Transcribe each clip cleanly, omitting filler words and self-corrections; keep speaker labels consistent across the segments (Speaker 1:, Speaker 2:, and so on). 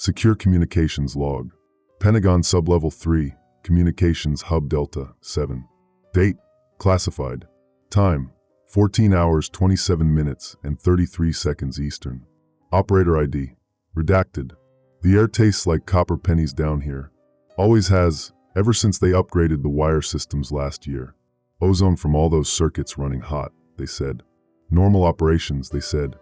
Speaker 1: Secure Communications Log. Pentagon Sublevel 3, Communications Hub Delta 7. Date, classified. Time, 14 hours 27 minutes and 33 seconds Eastern. Operator ID, redacted. The air tastes like copper pennies down here. Always has, ever since they upgraded the wire systems last year. Ozone from all those circuits running hot, they said. Normal operations, they said.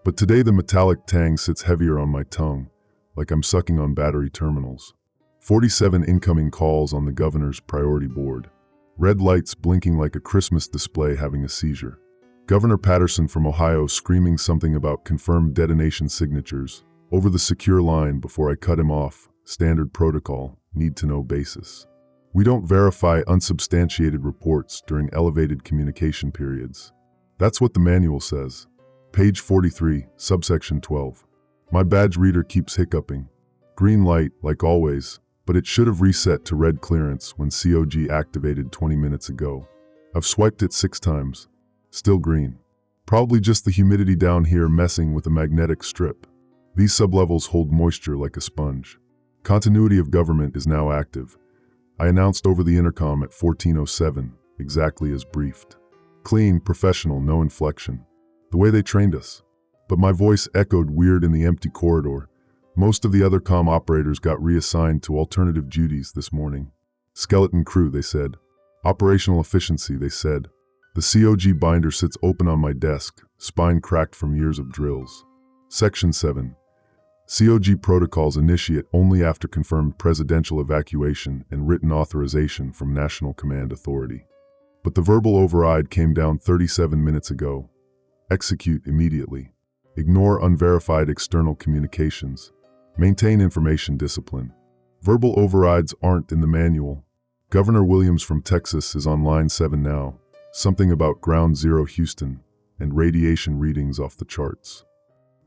Speaker 1: But today the metallic tang sits heavier on my tongue, like I'm sucking on battery terminals. 47 incoming calls on the governor's priority board. Red lights blinking like a Christmas display having a seizure. Governor Patterson from Ohio screaming something about confirmed detonation signatures over the secure line before I cut him off. Standard protocol, need-to-know basis. We don't verify unsubstantiated reports during elevated communication periods. That's what the manual says. Page 43, subsection 12. My badge reader keeps hiccuping. Green light, like always, but it should have reset to red clearance when COG activated 20 minutes ago. I've swiped it 6 times. Still green. Probably just the humidity down here messing with the magnetic strip. These sublevels hold moisture like a sponge. Continuity of government is now active. I announced over the intercom at 14:07, exactly as briefed. Clean, professional, no inflection. The way they trained us. But my voice echoed weird in the empty corridor. Most of the other comm operators got reassigned to alternative duties this morning. Skeleton crew, they said. Operational efficiency, they said. The COG binder sits open on my desk, spine cracked from years of drills. Section 7. COG protocols initiate only after confirmed presidential evacuation and written authorization from National Command Authority. But the verbal override came down 37 minutes ago. Execute immediately. Ignore unverified external communications. Maintain information discipline. Verbal overrides aren't in the manual. Governor Williams from Texas is on line 7 now. Something about Ground Zero Houston and radiation readings off the charts.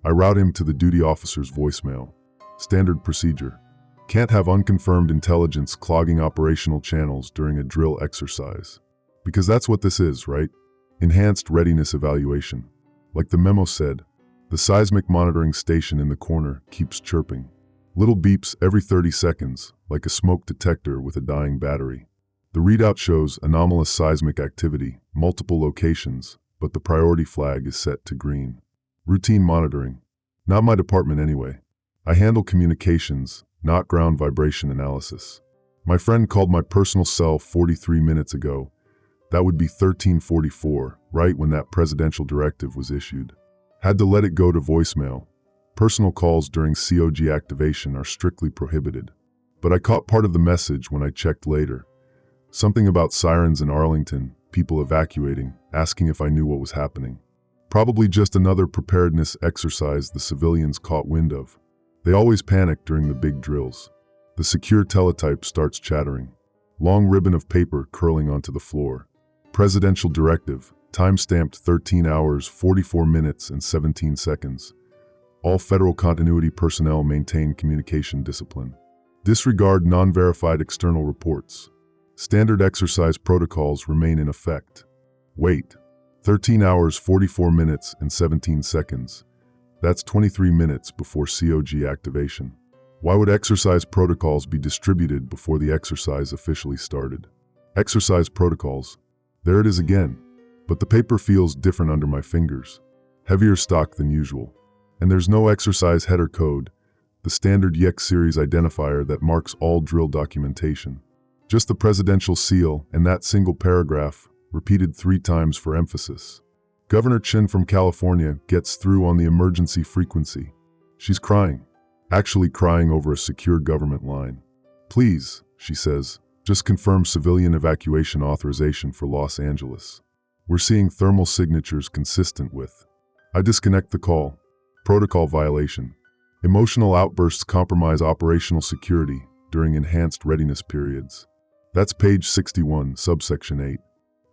Speaker 1: I route him to the duty officer's voicemail. Standard procedure. Can't have unconfirmed intelligence clogging operational channels during a drill exercise. Because that's what this is, right? Enhanced readiness evaluation. Like the memo said, the seismic monitoring station in the corner keeps chirping. Little beeps every 30 seconds, like a smoke detector with a dying battery. The readout shows anomalous seismic activity, multiple locations, but the priority flag is set to green. Routine monitoring. Not my department anyway. I handle communications, not ground vibration analysis. My friend called my personal cell 43 minutes ago. That would be 13:44, right when that presidential directive was issued. Had to let it go to voicemail. Personal calls during COG activation are strictly prohibited. But I caught part of the message when I checked later. Something about sirens in Arlington, people evacuating, asking if I knew what was happening. Probably just another preparedness exercise the civilians caught wind of. They always panic during the big drills. The secure teletype starts chattering. Long ribbon of paper curling onto the floor. Presidential directive, time-stamped 13 hours, 44 minutes, and 17 seconds. All federal continuity personnel maintain communication discipline. Disregard non-verified external reports. Standard exercise protocols remain in effect. Wait. 13 hours, 44 minutes, and 17 seconds. That's 23 minutes before COG activation. Why would exercise protocols be distributed before the exercise officially started? Exercise protocols. There it is again. But the paper feels different under my fingers. Heavier stock than usual. And there's no exercise header code, the standard YEX series identifier that marks all drill documentation. Just the presidential seal and that single paragraph, repeated 3 times for emphasis. Governor Chin from California gets through on the emergency frequency. She's crying. Actually crying over a secure government line. Please, she says, just confirm civilian evacuation authorization for Los Angeles. We're seeing thermal signatures consistent with. I disconnect the call. Protocol violation. Emotional outbursts compromise operational security during enhanced readiness periods. That's page 61, subsection 8.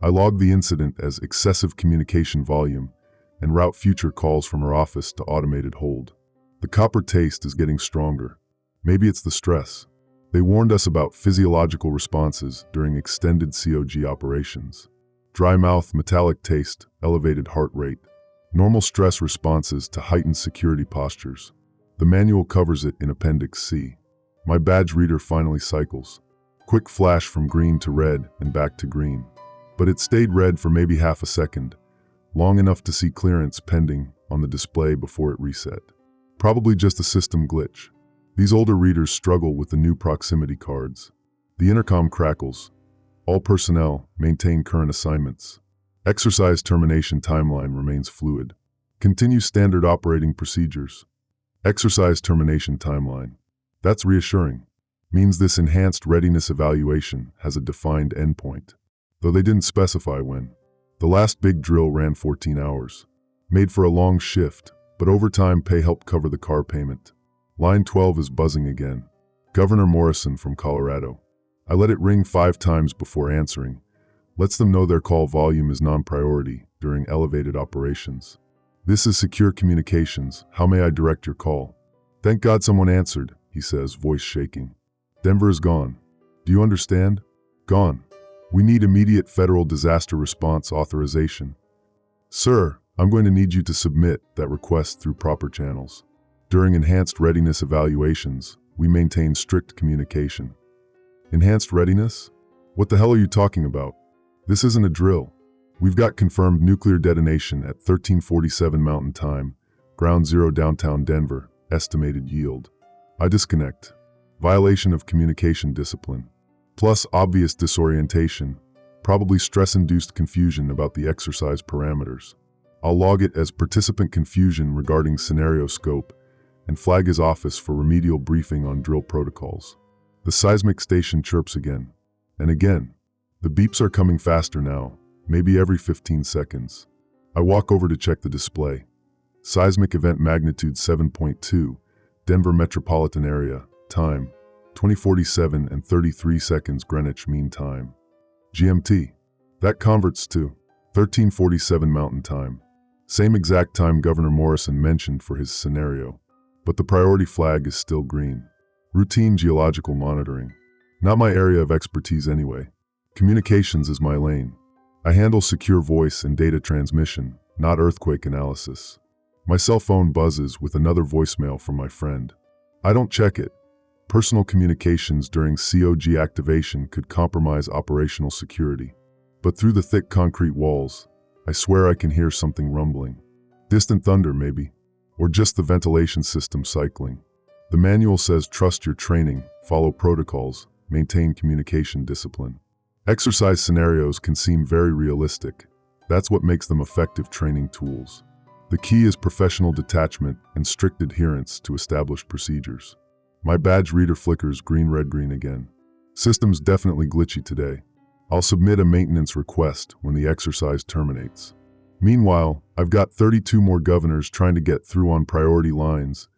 Speaker 1: I log the incident as excessive communication volume and route future calls from her office to automated hold. The copper taste is getting stronger. Maybe it's the stress. They warned us about physiological responses during extended COG operations. Dry mouth, metallic taste, elevated heart rate. Normal stress responses to heightened security postures. The manual covers it in Appendix C. My badge reader finally cycles. Quick flash from green to red and back to green. But it stayed red for maybe half a second, long enough to see clearance pending on the display before it reset. Probably just a system glitch. These older readers struggle with the new proximity cards. The intercom crackles. All personnel maintain current assignments. Exercise termination timeline remains fluid. Continue standard operating procedures. Exercise termination timeline. That's reassuring. Means this enhanced readiness evaluation has a defined endpoint, though they didn't specify when. The last big drill ran 14 hours. Made for a long shift, but overtime pay helped cover the car payment. Line 12 is buzzing again. Governor Morrison from Colorado. I let it ring 5 times before answering. Lets them know their call volume is non-priority during elevated operations. This is secure communications. How may I direct your call? Thank God someone answered, he says, voice shaking. Denver is gone. Do you understand? Gone. We need immediate federal disaster response authorization. Sir, I'm going to need you to submit that request through proper channels. During enhanced readiness evaluations, we maintain strict communication. Enhanced readiness? What the hell are you talking about? This isn't a drill. We've got confirmed nuclear detonation at 1347 Mountain Time, Ground Zero downtown Denver, estimated yield. I disconnect. Violation of communication discipline. Plus obvious disorientation, probably stress-induced confusion about the exercise parameters. I'll log it as participant confusion regarding scenario scope and flag his office for remedial briefing on drill protocols. The seismic station chirps again. And again. The beeps are coming faster now, maybe every 15 seconds. I walk over to check the display. Seismic event magnitude 7.2, Denver metropolitan area, time, 20:47 and 33 seconds Greenwich Mean Time. GMT. That converts to 13:47 Mountain Time. Same exact time Governor Morrison mentioned for his scenario. But the priority flag is still green. Routine geological monitoring. Not my area of expertise anyway. Communications is my lane. I handle secure voice and data transmission, not earthquake analysis. My cell phone buzzes with another voicemail from my friend. I don't check it. Personal communications during COG activation could compromise operational security. But through the thick concrete walls, I swear I can hear something rumbling. Distant thunder, maybe. Or just the ventilation system cycling. The manual says trust your training, follow protocols, maintain communication discipline. Exercise scenarios can seem very realistic. That's what makes them effective training tools. The key is professional detachment and strict adherence to established procedures. My badge reader flickers green, red, green again. System's definitely glitchy today. I'll submit a maintenance request when the exercise terminates. Meanwhile, I've got 32 more governors trying to get through on priority lines,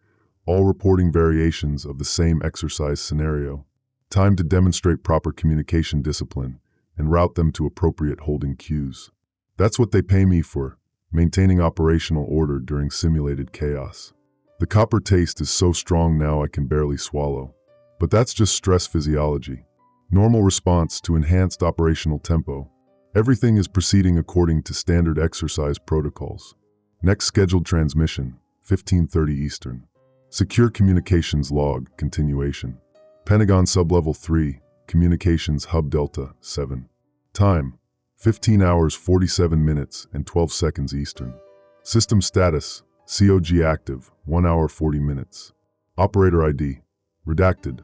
Speaker 1: all reporting variations of the same exercise scenario. Time to demonstrate proper communication discipline and route them to appropriate holding cues. That's what they pay me for, maintaining operational order during simulated chaos. The copper taste is so strong now I can barely swallow. But that's just stress physiology. Normal response to enhanced operational tempo. Everything is proceeding according to standard exercise protocols. Next scheduled transmission, 15:30 Eastern. Secure communications log, continuation. Pentagon Sublevel 3, Communications Hub Delta 7. Time, 15 hours 47 minutes and 12 seconds Eastern. System status, COG active, 1 hour 40 minutes. Operator ID, redacted.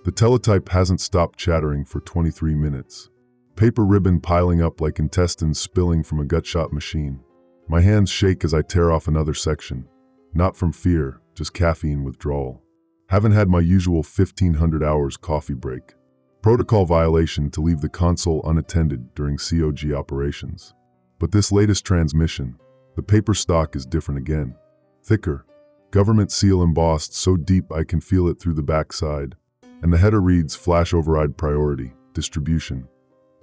Speaker 1: The teletype hasn't stopped chattering for 23 minutes. Paper ribbon piling up like intestines spilling from a gutshot machine. My hands shake as I tear off another section. Not from fear, just caffeine withdrawal. Haven't had my usual 1500 hours coffee break. Protocol violation to leave the console unattended during COG operations. But this latest transmission, the paper stock is different again. Thicker. Government seal embossed so deep I can feel it through the backside. And the header reads Flash Override Priority, Distribution.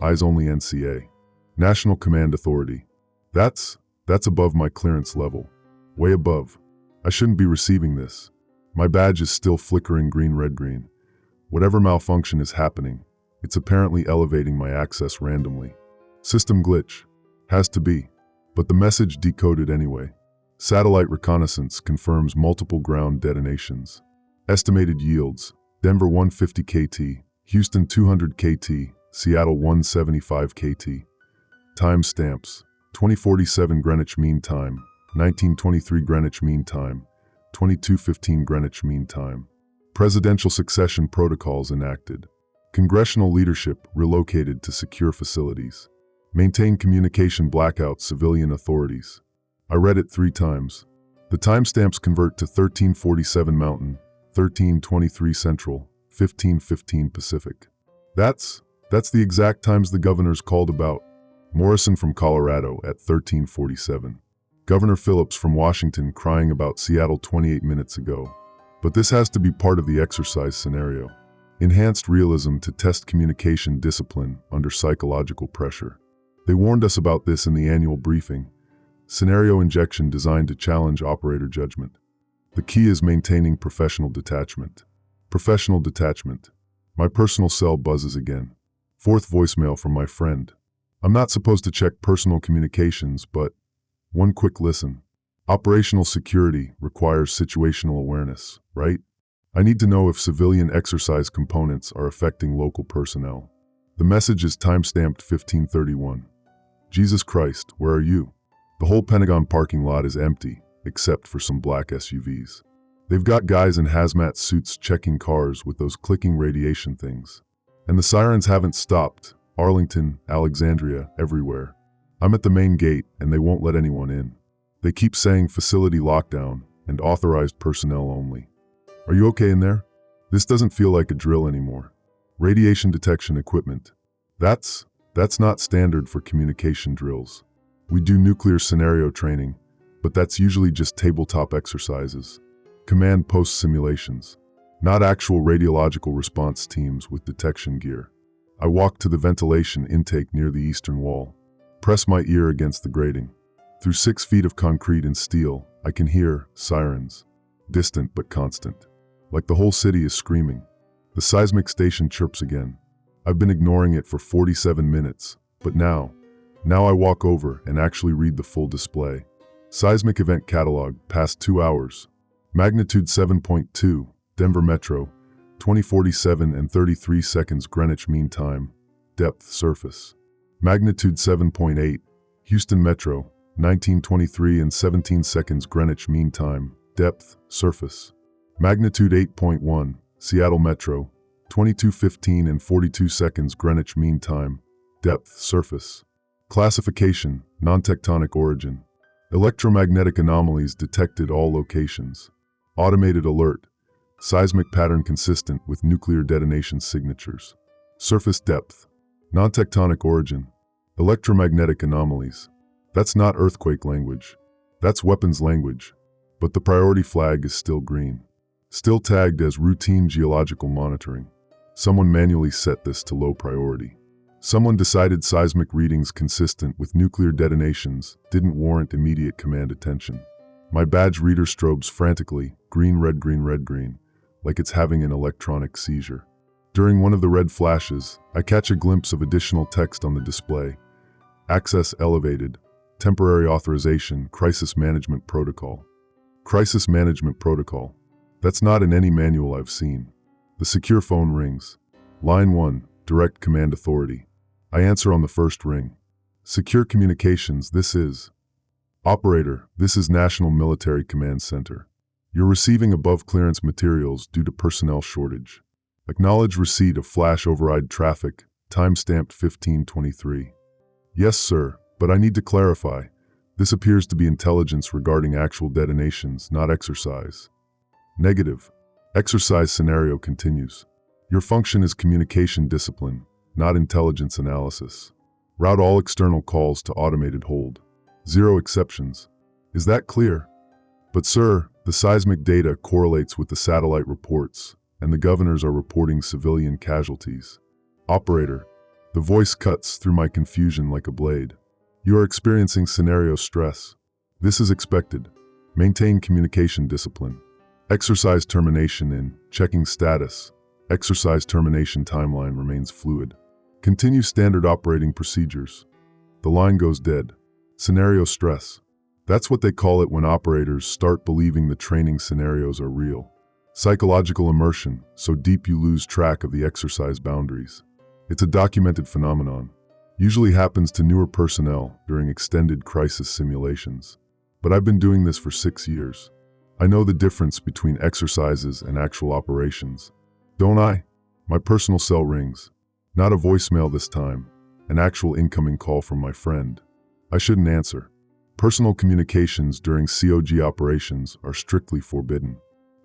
Speaker 1: Eyes only NCA. National Command Authority. That's above my clearance level. Way above. I shouldn't be receiving this. My badge is still flickering green, red, green. Whatever malfunction is happening, it's apparently elevating my access randomly. System glitch. Has to be. But the message decoded anyway. Satellite reconnaissance confirms multiple ground detonations. Estimated yields: Denver 150 KT, Houston 200 KT, Seattle 175 KT. Timestamps: 2047 Greenwich Mean Time, 1923 Greenwich Mean Time, 2215 Greenwich Mean Time. Presidential succession protocols enacted. Congressional leadership relocated to secure facilities. Maintain communication blackout civilian authorities. I read it 3 times. The timestamps convert to 1347 Mountain, 1323 Central, 1515 Pacific. That's the exact times the governors called about. Morrison from Colorado at 1347. Governor Phillips from Washington crying about Seattle 28 minutes ago. But this has to be part of the exercise scenario. Enhanced realism to test communication discipline under psychological pressure. They warned us about this in the annual briefing. Scenario injection designed to challenge operator judgment. The key is maintaining professional detachment. Professional detachment. My personal cell buzzes again. 4th voicemail from my friend. I'm not supposed to check personal communications, but one quick listen. Operational security requires situational awareness, right? I need to know if civilian exercise components are affecting local personnel. The message is timestamped 1531. Jesus Christ, where are you? The whole Pentagon parking lot is empty, except for some black SUVs. They've got guys in hazmat suits checking cars with those clicking radiation things. And the sirens haven't stopped. Arlington, Alexandria, everywhere. I'm at the main gate and they won't let anyone in. They keep saying facility lockdown and authorized personnel only. Are you okay in there? This doesn't feel like a drill anymore. Radiation detection equipment. That's not standard for communication drills. We do nuclear scenario training, but that's usually just tabletop exercises. Command post simulations. Not actual radiological response teams with detection gear. I walk to the ventilation intake near the eastern wall. Press my ear against the grating. Through 6 feet of concrete and steel, I can hear sirens. Distant but constant. Like the whole city is screaming. The seismic station chirps again. I've been ignoring it for 47 minutes, but now I walk over and actually read the full display. Seismic event catalog, past 2 hours. Magnitude 7.2, Denver Metro, 2047 and 33 seconds Greenwich Mean Time, depth surface. Magnitude 7.8, Houston Metro, 1923 and 17 seconds Greenwich Mean Time, depth surface. Magnitude 8.1, Seattle Metro, 2215 and 42 seconds Greenwich Mean Time, depth surface. Classification, non-tectonic origin. Electromagnetic anomalies detected all locations. Automated alert. Seismic pattern consistent with nuclear detonation signatures. Surface depth. Non-tectonic origin. Electromagnetic anomalies. That's not earthquake language. That's weapons language. But the priority flag is still green. Still tagged as routine geological monitoring. Someone manually set this to low priority. Someone decided seismic readings consistent with nuclear detonations didn't warrant immediate command attention. My badge reader strobes frantically, green, red, green, red, green, like it's having an electronic seizure. During one of the red flashes, I catch a glimpse of additional text on the display. Access elevated. Temporary authorization, crisis management protocol. Crisis management protocol. That's not in any manual I've seen. The secure phone rings. Line 1, direct command authority. I answer on the first ring. Secure communications, this is. Operator, this is National Military Command Center. You're receiving above clearance materials due to personnel shortage. Acknowledge receipt of flash override traffic, timestamped 1523. Yes, sir, but I need to clarify. This appears to be intelligence regarding actual detonations, not exercise. Negative. Exercise scenario continues. Your function is communication discipline, not intelligence analysis. Route all external calls to automated hold. 0 exceptions. Is that clear? But sir, the seismic data correlates with the satellite reports, and the governors are reporting civilian casualties. Operator. The voice cuts through my confusion like a blade. You are experiencing scenario stress. This is expected. Maintain communication discipline. Exercise termination in checking status. Exercise termination timeline remains fluid. Continue standard operating procedures. The line goes dead. Scenario stress. That's what they call it when operators start believing the training scenarios are real. Psychological immersion, so deep you lose track of the exercise boundaries. It's a documented phenomenon. Usually happens to newer personnel during extended crisis simulations. But I've been doing this for 6 years. I know the difference between exercises and actual operations. Don't I? My personal cell rings. Not a voicemail this time, an actual incoming call from my friend. I shouldn't answer. Personal communications during COG operations are strictly forbidden.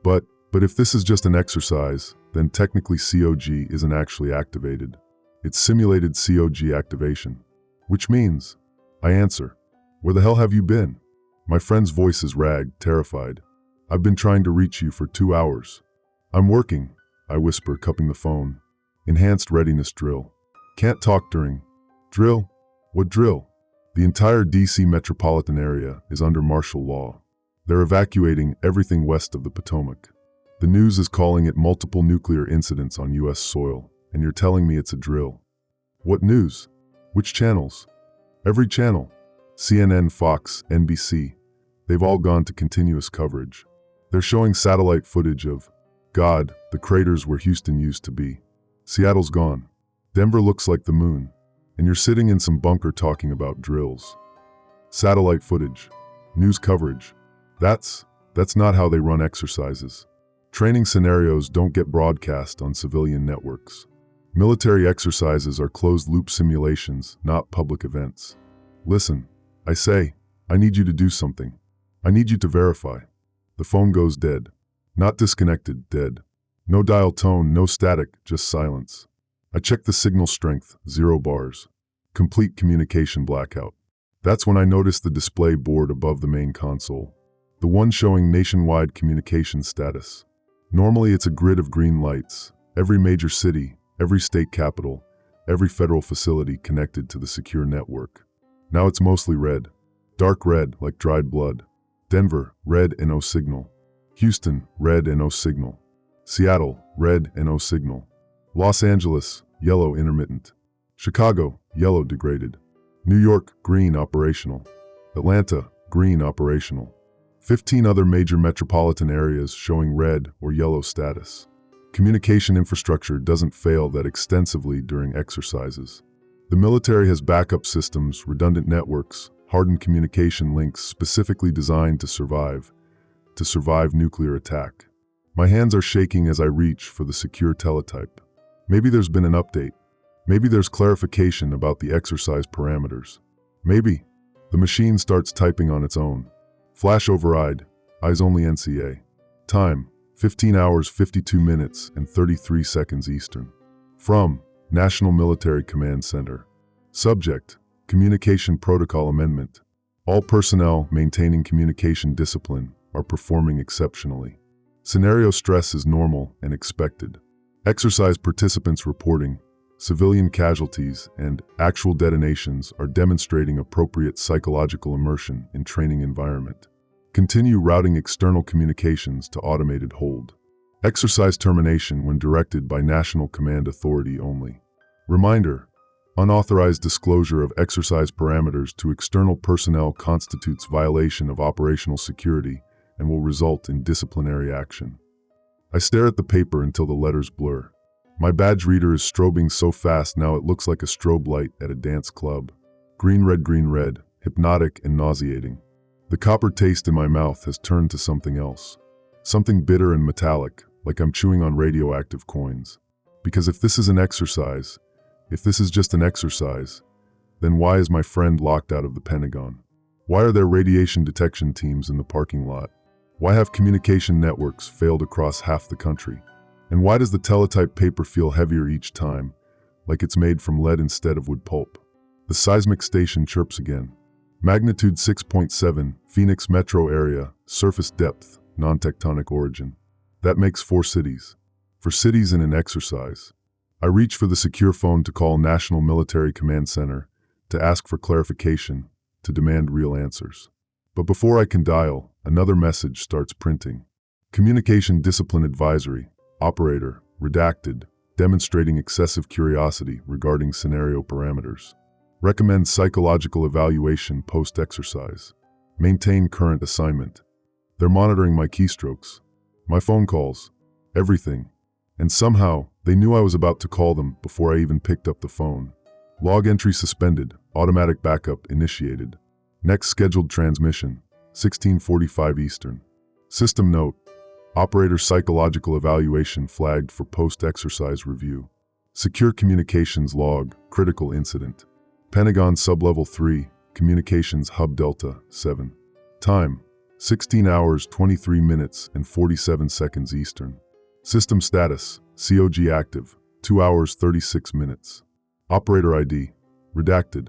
Speaker 1: But if this is just an exercise, then technically COG isn't actually activated. It's simulated COG activation. Which means, I answer, "Where the hell have you been?" My friend's voice is ragged, terrified. "I've been trying to reach you for 2 hours." "I'm working," I whisper, cupping the phone. "Enhanced readiness drill." "Can't talk during." "Drill? What drill?" The entire DC metropolitan area is under martial law. They're evacuating everything west of the Potomac. The news is calling it multiple nuclear incidents on US soil, and you're telling me it's a drill. What news? Which channels? Every channel. CNN, Fox, NBC. They've all gone to continuous coverage. They're showing satellite footage of, God, the craters where Houston used to be. Seattle's gone. Denver looks like the moon. And you're sitting in some bunker talking about drills. Satellite footage. News coverage. That's not how they run exercises. Training scenarios don't get broadcast on civilian networks. Military exercises are closed-loop simulations, not public events. Listen, I say, I need you to do something. I need you to verify. The phone goes dead. Not disconnected, dead. No dial tone, no static, just silence. I check the signal strength, 0 bars. Complete communication blackout. That's when I notice the display board above the main console. The one showing nationwide communication status. Normally it's a grid of green lights. Every major city, every state capital, every federal facility connected to the secure network. Now it's mostly red. Dark red, like dried blood. Denver, red and no signal. Houston, red and no signal. Seattle, red and no signal. Los Angeles, yellow intermittent. Chicago, yellow degraded. New York, green operational. Atlanta, green operational. 15 other major metropolitan areas showing red or yellow status. Communication infrastructure doesn't fail that extensively during exercises. The military has backup systems, redundant networks, hardened communication links specifically designed to survive nuclear attack. My hands are shaking as I reach for the secure teletype. Maybe there's been an update. Maybe there's clarification about the exercise parameters. Maybe the machine starts typing on its own. Flash override, eyes only NCA. Time, 15 hours 52 minutes and 33 seconds Eastern. From National Military Command Center. Subject, Communication Protocol Amendment. All personnel maintaining communication discipline are performing exceptionally. Scenario stress is normal and expected. Exercise participants reporting, civilian casualties, and actual detonations are demonstrating appropriate psychological immersion in training environment. Continue routing external communications to automated hold. Exercise termination when directed by National Command Authority only. Reminder, unauthorized disclosure of exercise parameters to external personnel constitutes violation of operational security and will result in disciplinary action. I stare at the paper until the letters blur. My badge reader is strobing so fast now it looks like a strobe light at a dance club. Green, red, hypnotic and nauseating. The copper taste in my mouth has turned to something else. Something bitter and metallic, like I'm chewing on radioactive coins. Because if this is an exercise, if this is just an exercise, then why is my friend locked out of the Pentagon? Why are there radiation detection teams in the parking lot? Why have communication networks failed across half the country? And why does the teletype paper feel heavier each time, like it's made from lead instead of wood pulp? The seismic station chirps again. Magnitude 6.7, Phoenix metro area, surface depth, non-tectonic origin. That makes 4 cities. For cities in an exercise. I reach for the secure phone to call National Military Command Center, to ask for clarification, to demand real answers. But before I can dial, another message starts printing. Communication Discipline Advisory, Operator, redacted, demonstrating excessive curiosity regarding scenario parameters. Recommends psychological evaluation post-exercise. Maintain current assignment. They're monitoring my keystrokes, my phone calls, everything. And somehow, they knew I was about to call them before I even picked up the phone. Log entry suspended, automatic backup initiated. Next scheduled transmission, 16:45 Eastern. System note, operator psychological evaluation flagged for post-exercise review. Secure communications log, critical incident. Pentagon sublevel 3, communications hub Delta 7. Time, 16 hours 23 minutes and 47 seconds Eastern. System status, COG active, 2 hours 36 minutes. Operator ID, redacted.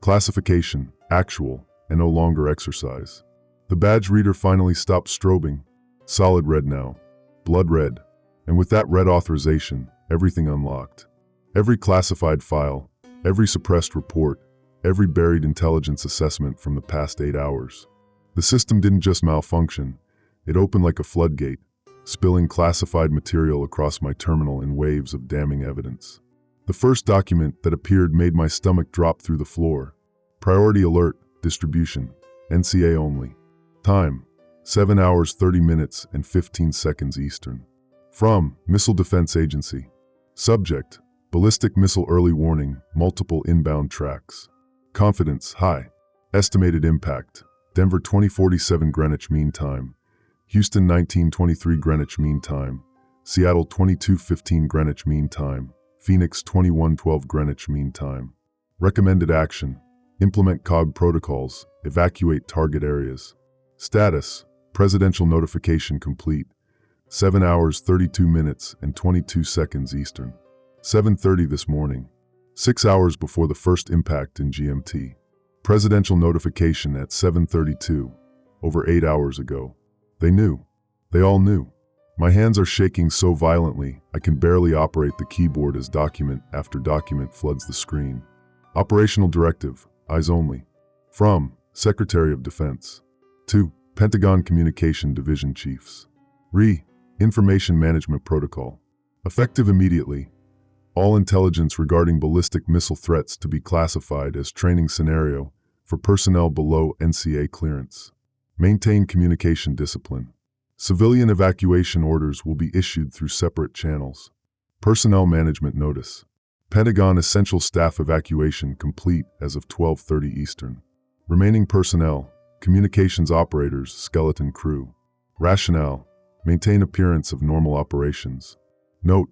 Speaker 1: Classification, actual, and no longer exercise. The badge reader finally stopped strobing. Solid red now. Blood red. And with that red authorization, everything unlocked. Every classified file, every suppressed report, every buried intelligence assessment from the past 8 hours. The system didn't just malfunction, it opened like a floodgate, spilling classified material across my terminal in waves of damning evidence. The first document that appeared made my stomach drop through the floor. Priority alert, distribution, NCA only. Time, 7 hours 30 minutes and 15 seconds Eastern. From Missile Defense Agency. Subject, ballistic missile early warning, multiple inbound tracks. Confidence, high. Estimated impact, Denver 2047 Greenwich Mean Time, Houston 1923 Greenwich Mean Time, Seattle 2215 Greenwich Mean Time, Phoenix 2112 Greenwich Mean Time. Recommended action, implement COG protocols, evacuate target areas. Status, presidential notification complete, 7 hours 32 minutes and 22 seconds Eastern. 7:30 this morning, 6 hours before the first impact in GMT. Presidential notification at 7:32, over 8 hours ago. They knew. They all knew. My hands are shaking so violently, I can barely operate the keyboard as document after document floods the screen. Operational directive, eyes only. From Secretary of Defense. To Pentagon Communication Division Chiefs. Information Management Protocol. Effective immediately. All intelligence regarding ballistic missile threats to be classified as training scenario for personnel below NCA clearance. Maintain communication discipline. Civilian evacuation orders will be issued through separate channels. Personnel management notice. Pentagon essential staff evacuation complete as of 12:30 Eastern. Remaining personnel, communications operators, skeleton crew. Rationale, maintain appearance of normal operations. Note,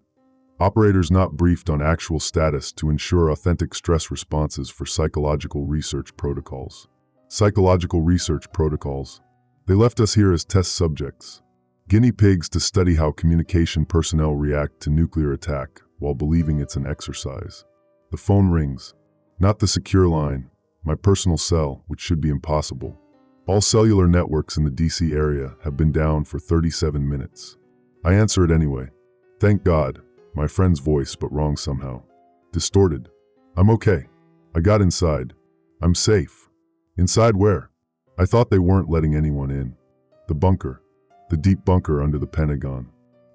Speaker 1: operators not briefed on actual status to ensure authentic stress responses for psychological research protocols. Psychological research protocols. They left us here as test subjects. Guinea pigs to study how communication personnel react to nuclear attack while believing it's an exercise. The phone rings. Not the secure line, my personal cell, which should be impossible. All cellular networks in the DC area have been down for 37 minutes. I answer it anyway. Thank God, my friend's voice, but wrong somehow. Distorted. I'm okay. I got inside. I'm safe. Inside where? I thought they weren't letting anyone in. The bunker. The deep bunker under the Pentagon.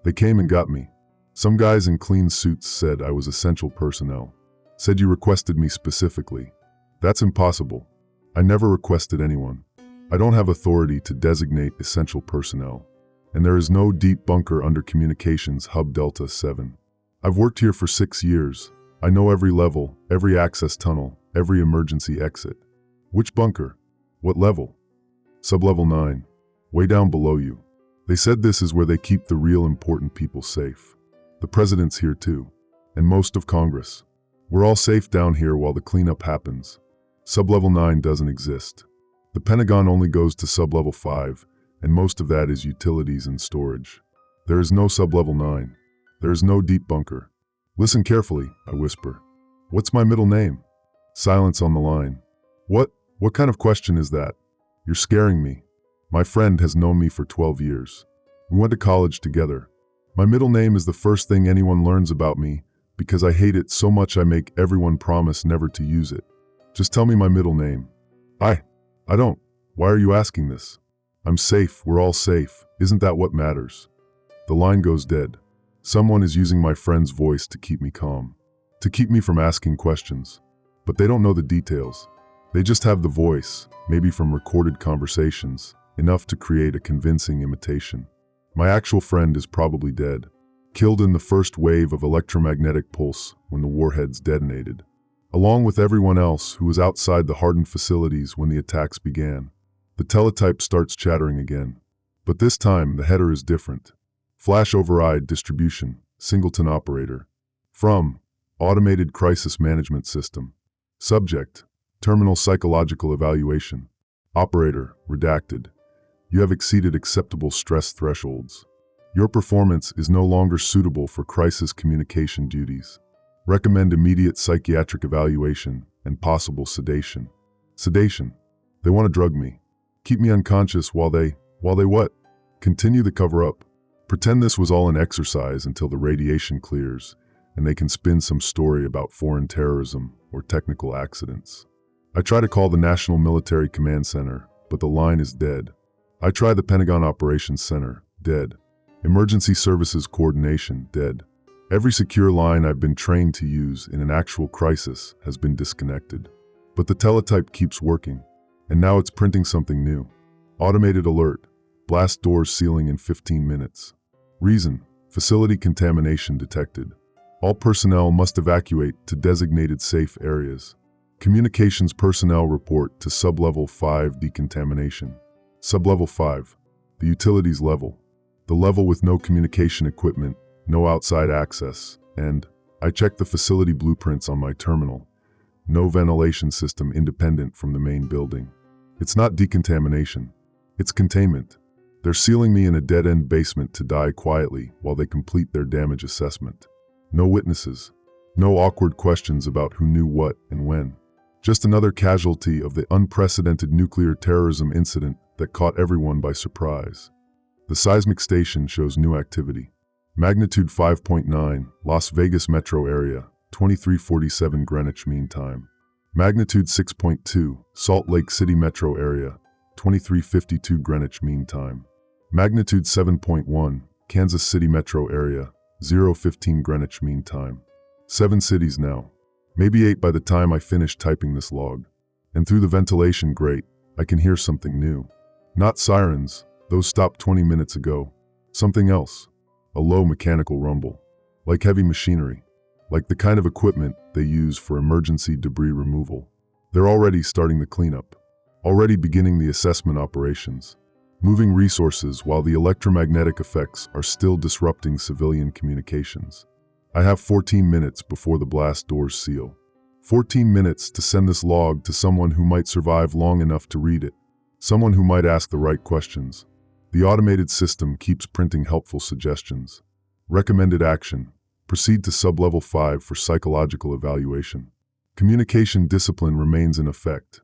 Speaker 1: They came and got me. Some guys in clean suits said I was essential personnel. Said you requested me specifically. That's impossible. I never requested anyone. I don't have authority to designate essential personnel. And there is no deep bunker under Communications Hub Delta 7. I've worked here for 6 years. I know every level, every access tunnel, every emergency exit. Which bunker? What level? Sublevel 9. Way down below you. They said this is where they keep the real important people safe. The president's here too. And most of Congress. We're all safe down here while the cleanup happens. Sublevel 9 doesn't exist. The Pentagon only goes to sublevel 5, and most of that is utilities and storage. There is no sublevel 9. There is no deep bunker. Listen carefully, I whisper. What's my middle name? Silence on the line. What kind of question is that? You're scaring me. My friend has known me for 12 years. We went to college together. My middle name is the first thing anyone learns about me because I hate it so much I make everyone promise never to use it. Just tell me my middle name. I don't. Why are you asking this? I'm safe, we're all safe. Isn't that what matters? The line goes dead. Someone is using my friend's voice to keep me calm. To keep me from asking questions. But they don't know the details. They just have the voice, maybe from recorded conversations, enough to create a convincing imitation. My actual friend is probably dead, killed in the first wave of electromagnetic pulse when the warheads detonated, along with everyone else who was outside the hardened facilities when the attacks began. The teletype starts chattering again. But this time, the header is different. Flash override distribution, singleton operator. From, automated crisis management system. Subject, terminal psychological evaluation. Operator, redacted. You have exceeded acceptable stress thresholds. Your performance is no longer suitable for crisis communication duties. Recommend immediate psychiatric evaluation and possible sedation. Sedation. They want to drug me. Keep me unconscious while they what? Continue the cover-up. Pretend this was all an exercise until the radiation clears and they can spin some story about foreign terrorism or technical accidents. I try to call the National Military Command Center, but the line is dead. I try the Pentagon Operations Center, dead. Emergency Services Coordination, dead. Every secure line I've been trained to use in an actual crisis has been disconnected. But the teletype keeps working, and now it's printing something new. Automated alert, blast doors sealing in 15 minutes. Reason, facility contamination detected. All personnel must evacuate to designated safe areas. Communications personnel report to Sublevel 5 decontamination. Sublevel 5, the utilities level. The level with no communication equipment, no outside access, and I checked the facility blueprints on my terminal. No ventilation system independent from the main building. It's not decontamination, it's containment. They're sealing me in a dead-end basement to die quietly while they complete their damage assessment. No witnesses, no awkward questions about who knew what and when. Just another casualty of the unprecedented nuclear terrorism incident that caught everyone by surprise. The seismic station shows new activity. Magnitude 5.9, Las Vegas metro area, 2347 Greenwich Mean Time. Magnitude 6.2, Salt Lake City metro area, 2352 Greenwich Mean Time. Magnitude 7.1, Kansas City metro area, 015 Greenwich Mean Time. 7 cities now. Maybe 8 by the time I finish typing this log. And through the ventilation grate, I can hear something new. Not sirens, those stopped 20 minutes ago. Something else. A low mechanical rumble. Like heavy machinery. Like the kind of equipment they use for emergency debris removal. They're already starting the cleanup. Already beginning the assessment operations. Moving resources while the electromagnetic effects are still disrupting civilian communications. I have 14 minutes before the blast doors seal. 14 minutes to send this log to someone who might survive long enough to read it. Someone who might ask the right questions. The automated system keeps printing helpful suggestions. Recommended action. Proceed to Sublevel 5 for psychological evaluation. Communication discipline remains in effect.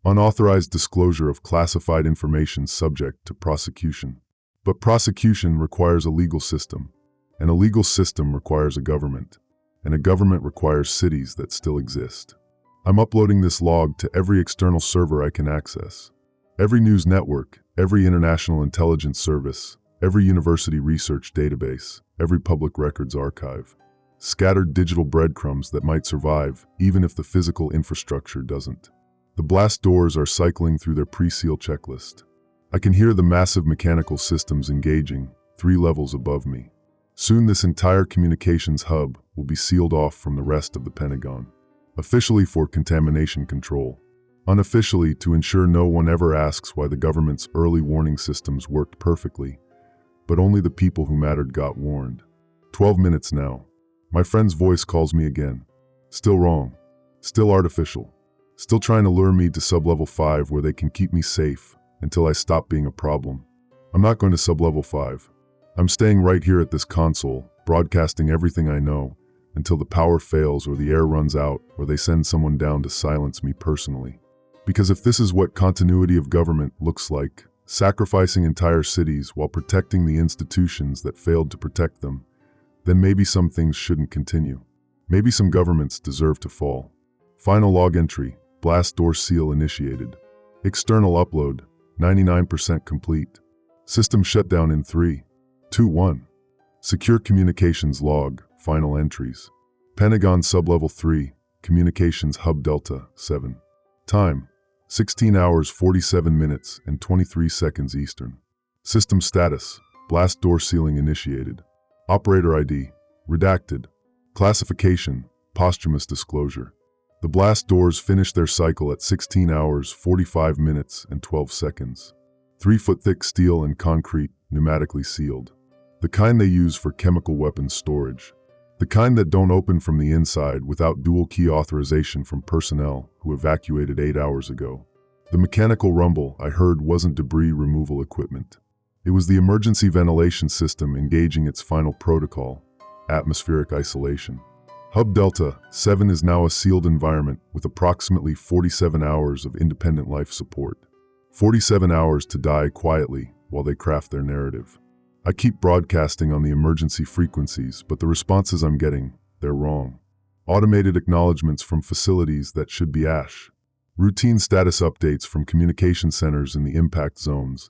Speaker 1: Unauthorized disclosure of classified information subject to prosecution. But prosecution requires a legal system. And a legal system requires a government. And a government requires cities that still exist. I'm uploading this log to every external server I can access. Every news network, every international intelligence service, every university research database, every public records archive. Scattered digital breadcrumbs that might survive, even if the physical infrastructure doesn't. The blast doors are cycling through their pre-seal checklist. I can hear the massive mechanical systems engaging, 3 levels above me. Soon this entire communications hub will be sealed off from the rest of the Pentagon. Officially for contamination control. Unofficially to ensure no one ever asks why the government's early warning systems worked perfectly, but only the people who mattered got warned. 12 minutes now. My friend's voice calls me again. Still wrong. Still artificial. Still trying to lure me to Sublevel 5 where they can keep me safe until I stop being a problem. I'm not going to Sublevel 5. I'm staying right here at this console, broadcasting everything I know, until the power fails or the air runs out or they send someone down to silence me personally. Because if this is what continuity of government looks like, sacrificing entire cities while protecting the institutions that failed to protect them, then maybe some things shouldn't continue. Maybe some governments deserve to fall. Final log entry, blast door seal initiated. External upload, 99% complete. System shutdown in 3, 2, 1. Secure communications log, final entries. Pentagon Sublevel 3, Communications Hub Delta, 7. Time, 16 hours 47 minutes and 23 seconds Eastern. System status, blast door sealing initiated. Operator ID, redacted. Classification, posthumous disclosure. The blast doors finished their cycle at 16 hours 45 minutes and 12 seconds. 3-foot thick steel and concrete, pneumatically sealed. The kind they use for chemical weapons storage. The kind that don't open from the inside without dual key authorization from personnel who evacuated 8 hours ago. The mechanical rumble I heard wasn't debris removal equipment. It was the emergency ventilation system engaging its final protocol, atmospheric isolation. Hub Delta 7 is now a sealed environment with approximately 47 hours of independent life support. 47 hours to die quietly while they craft their narrative. I keep broadcasting on the emergency frequencies, but the responses I'm getting, they're wrong. Automated acknowledgments from facilities that should be ash. Routine status updates from communication centers in the impact zones,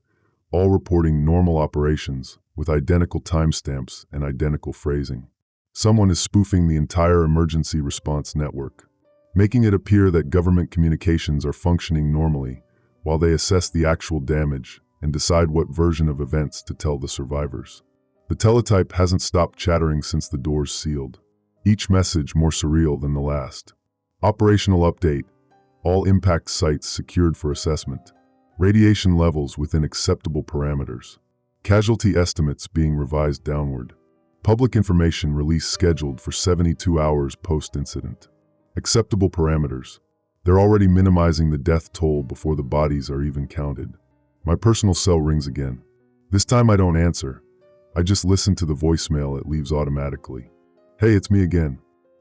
Speaker 1: all reporting normal operations with identical timestamps and identical phrasing. Someone is spoofing the entire emergency response network, making it appear that government communications are functioning normally while they assess the actual damage and decide what version of events to tell the survivors. The teletype hasn't stopped chattering since the doors sealed, each message more surreal than the last. Operational update, all impact sites secured for assessment. Radiation levels within acceptable parameters. Casualty estimates being revised downward. Public information release scheduled for 72 hours post-incident. Acceptable parameters. They're already minimizing the death toll before the bodies are even counted. My personal cell rings again. This time I don't answer. I just listen to the voicemail it leaves automatically. Hey, it's me again.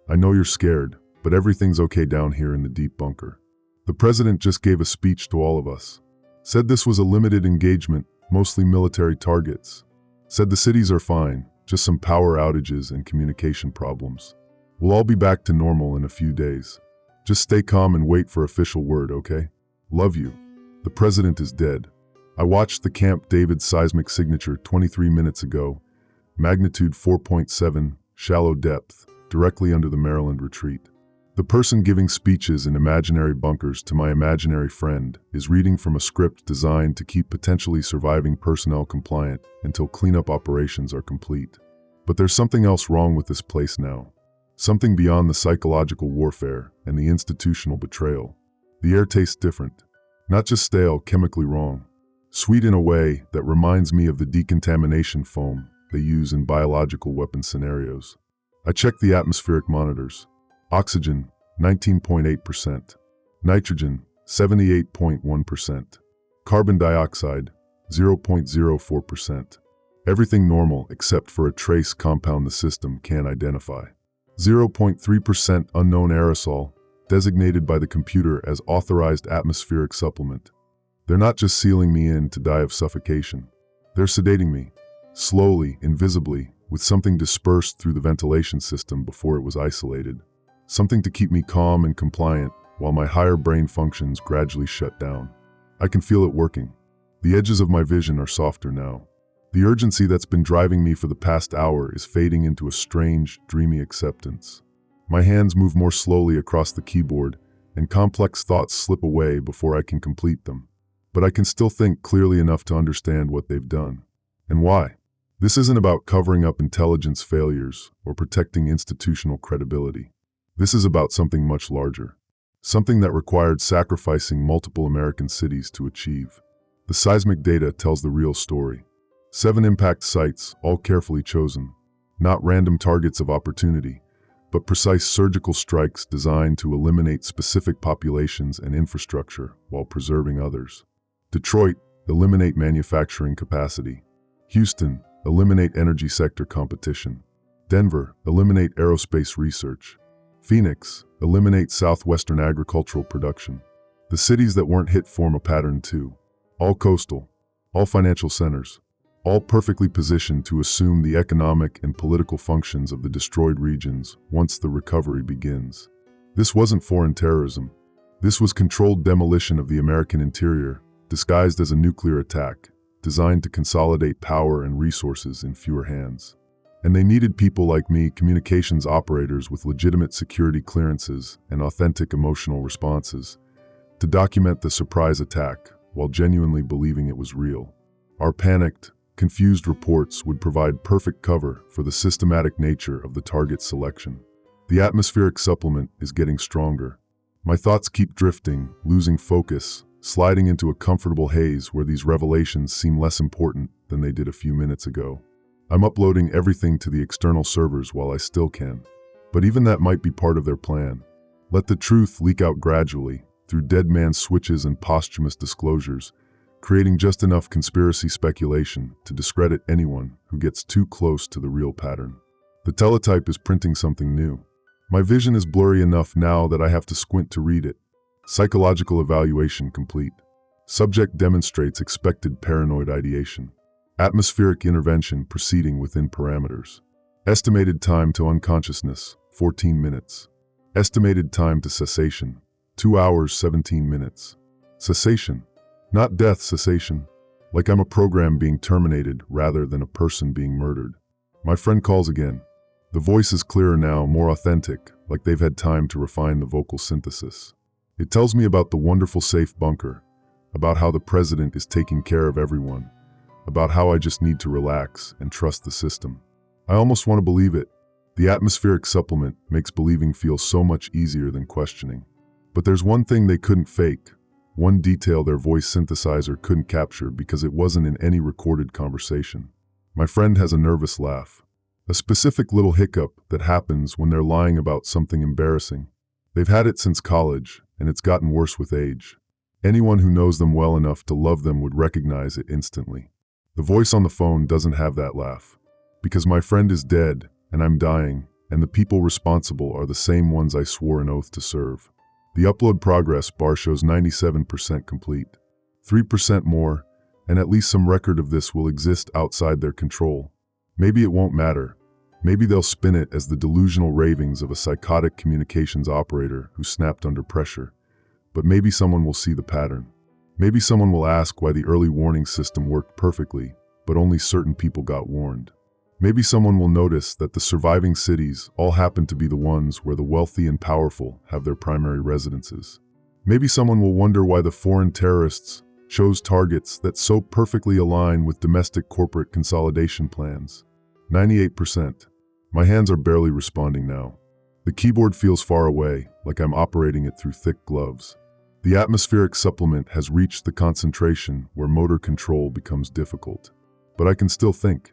Speaker 1: I know you're scared, but everything's okay down here in the deep bunker. The president just gave a speech to all of us. Said this was a limited engagement, mostly military targets. Said the cities are fine, just some power outages and communication problems. We'll all be back to normal in a few days. Just stay calm and wait for official word, okay? Love you. The president is dead. I watched the Camp David seismic signature 23 minutes ago. Magnitude 4.7, shallow depth, directly under the Maryland retreat. The person giving speeches in imaginary bunkers to my imaginary friend is reading from a script designed to keep potentially surviving personnel compliant until cleanup operations are complete. But there's something else wrong with this place now. Something beyond the psychological warfare and the institutional betrayal. The air tastes different. Not just stale, chemically wrong. Sweet in a way that reminds me of the decontamination foam they use in biological weapon scenarios. I checked the atmospheric monitors. Oxygen, 19.8%. Nitrogen, 78.1%. Carbon dioxide, 0.04%. Everything normal except for a trace compound the system can't identify. 0.3% unknown aerosol, designated by the computer as authorized atmospheric supplement. They're not just sealing me in to die of suffocation. They're sedating me, slowly, invisibly, with something dispersed through the ventilation system before it was isolated. Something to keep me calm and compliant while my higher brain functions gradually shut down. I can feel it working. The edges of my vision are softer now. The urgency that's been driving me for the past hour is fading into a strange, dreamy acceptance. My hands move more slowly across the keyboard, and complex thoughts slip away before I can complete them. But I can still think clearly enough to understand what they've done. And why. This isn't about covering up intelligence failures or protecting institutional credibility. This is about something much larger. Something that required sacrificing multiple American cities to achieve. The seismic data tells the real story. 7 impact sites, all carefully chosen. Not random targets of opportunity, but precise surgical strikes designed to eliminate specific populations and infrastructure while preserving others. Detroit, eliminate manufacturing capacity. Houston, eliminate energy sector competition. Denver, eliminate aerospace research. Phoenix, eliminate southwestern agricultural production. The cities that weren't hit form a pattern too. All coastal, all financial centers, all perfectly positioned to assume the economic and political functions of the destroyed regions once the recovery begins. This wasn't foreign terrorism. This was controlled demolition of the American interior, disguised as a nuclear attack, designed to consolidate power and resources in fewer hands. And they needed people like me, communications operators with legitimate security clearances and authentic emotional responses, to document the surprise attack while genuinely believing it was real. Our panicked, confused reports would provide perfect cover for the systematic nature of the target selection. The atmospheric supplement is getting stronger. My thoughts keep drifting, losing focus, sliding into a comfortable haze where these revelations seem less important than they did a few minutes ago. I'm uploading everything to the external servers while I still can. But even that might be part of their plan. Let the truth leak out gradually, through dead man switches and posthumous disclosures, creating just enough conspiracy speculation to discredit anyone who gets too close to the real pattern. The teletype is printing something new. My vision is blurry enough now that I have to squint to read it. Psychological evaluation complete. Subject demonstrates expected paranoid ideation. Atmospheric intervention proceeding within parameters. Estimated time to unconsciousness, 14 minutes. Estimated time to cessation, 2 hours, 17 minutes. Cessation, not death cessation. Like I'm a program being terminated rather than a person being murdered. My friend calls again. The voice is clearer now, more authentic, like they've had time to refine the vocal synthesis. It tells me about the wonderful safe bunker, about how the president is taking care of everyone, about how I just need to relax and trust the system. I almost want to believe it. The atmospheric supplement makes believing feel so much easier than questioning. But there's one thing they couldn't fake, one detail their voice synthesizer couldn't capture because it wasn't in any recorded conversation. My friend has a nervous laugh. A specific little hiccup that happens when they're lying about something embarrassing. They've had it since college, and it's gotten worse with age. Anyone who knows them well enough to love them would recognize it instantly. The voice on the phone doesn't have that laugh. Because my friend is dead, and I'm dying, and the people responsible are the same ones I swore an oath to serve. The upload progress bar shows 97% complete. 3% more, and at least some record of this will exist outside their control. Maybe it won't matter. Maybe they'll spin it as the delusional ravings of a psychotic communications operator who snapped under pressure. But maybe someone will see the pattern. Maybe someone will ask why the early warning system worked perfectly, but only certain people got warned. Maybe someone will notice that the surviving cities all happen to be the ones where the wealthy and powerful have their primary residences. Maybe someone will wonder why the foreign terrorists chose targets that so perfectly align with domestic corporate consolidation plans. 98%. My hands are barely responding now. The keyboard feels far away, like I'm operating it through thick gloves. The atmospheric supplement has reached the concentration where motor control becomes difficult. But I can still think.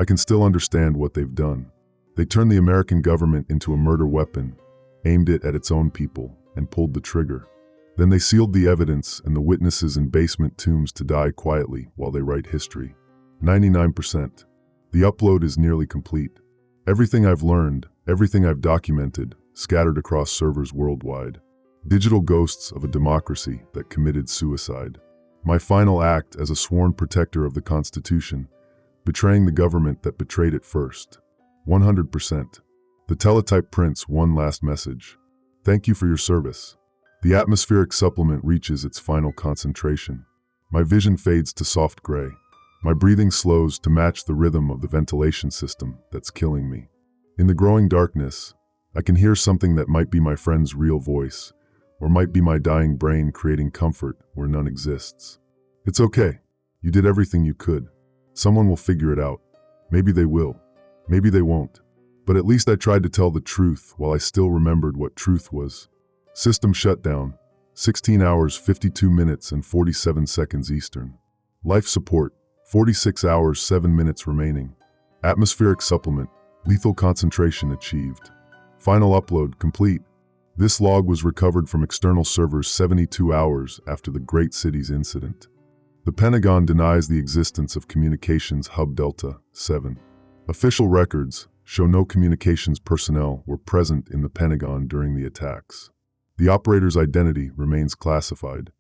Speaker 1: I can still understand what they've done. They turned the American government into a murder weapon, aimed it at its own people, and pulled the trigger. Then they sealed the evidence and the witnesses in basement tombs to die quietly while they write history. 99%. The upload is nearly complete. Everything I've learned, everything I've documented, scattered across servers worldwide. Digital ghosts of a democracy that committed suicide. My final act as a sworn protector of the Constitution, betraying the government that betrayed it first. 100%. The teletype prints one last message. Thank you for your service. The atmospheric supplement reaches its final concentration. My vision fades to soft gray. My breathing slows to match the rhythm of the ventilation system that's killing me. In the growing darkness, I can hear something that might be my friend's real voice, or might be my dying brain creating comfort where none exists. It's okay. You did everything you could. Someone will figure it out. Maybe they will. Maybe they won't. But at least I tried to tell the truth while I still remembered what truth was. System shutdown. 16 hours, 52 minutes, and 47 seconds Eastern. Life support. 46 hours, 7 minutes remaining. Atmospheric supplement. Lethal concentration achieved. Final upload complete. This log was recovered from external servers 72 hours after the Great Cities incident. The Pentagon denies the existence of Communications Hub Delta 7. Official records show no communications personnel were present in the Pentagon during the attacks. The operator's identity remains classified.